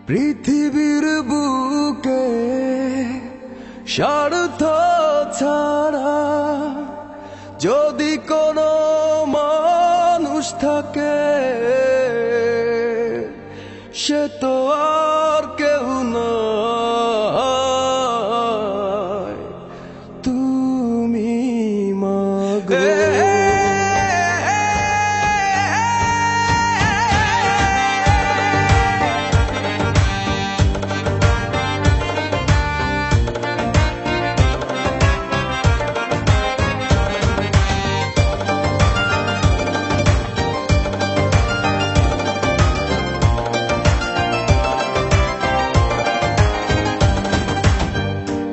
পৃথিবীর বুকে স্বার্থ ছাড়া যদি কোনো মানুষ থাকে, সে তো আর কেউ নয়, তুমি মাগো।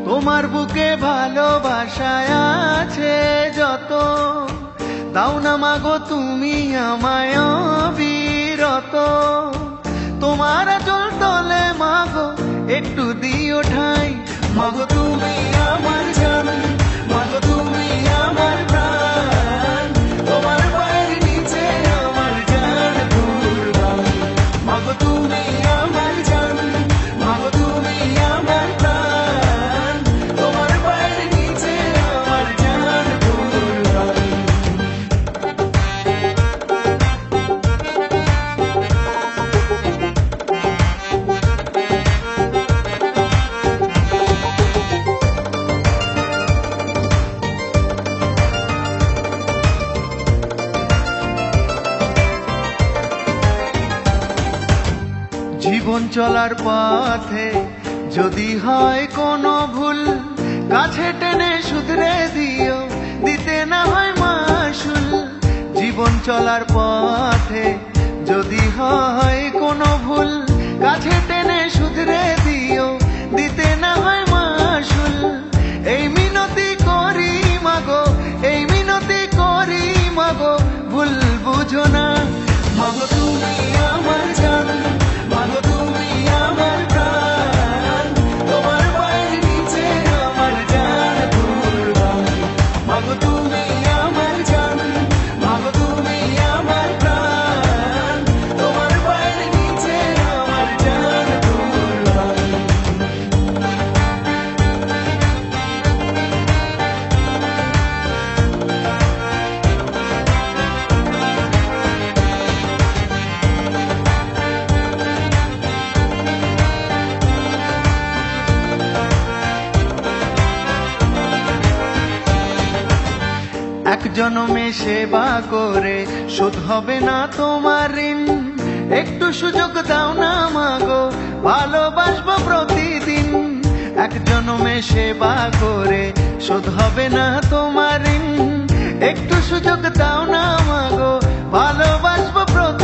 তোমার বুকে ভালোবাসায় আছে যত, দাও না মাগো তুমি আমায় অবিরত। তোমার আঁচল তলে মাগো একটু দিও ঠাঁই, মাগো তুমি আমার জান, মাগো তুমি আমার প্রাণ। তোমার পায়ের নিচে আমার জান কুরবান, মাগো তুমি আমার জান, মাগো তুমি আমার প্রাণ। তোমার পায়ের নিচে আমার জান কুরবান। জীবন চলার পথে যদি হয় কোনো ভুল, কাছে টেনে শুধরে দিও, দিতে না হয় মাসুল। জীবন চলার পথে যদি হয় কোনো ভুল, কাছে টেনে শুধরে দিও, দিতে না হয় মাসুল। এই মিনতি করি মাগো, এই মিনতি করি মাগো, ভুল বুঝো না। মাগো তুমি আমার জান, মাগো তুমি আমার প্রাণ। তোমার পায়ের নিচে আমার জান কুরবান, মাগো তুমি আমার জান, মাগো তুমি আমার প্রাণ। তোমার পায়ের নিচে আমার জান কুরবান। এক জনমে সেবা করে শোধ হবে না তোমার ঋণ। একটু সুযোগ দাও না মাগো, ভালোবাসবো প্রতিদিন। এক জনমে সেবা করে শোধ হবে না তোমার ঋণ। একটু সুযোগ দাও না মাগো, ভালোবাসবো প্রতিদিন।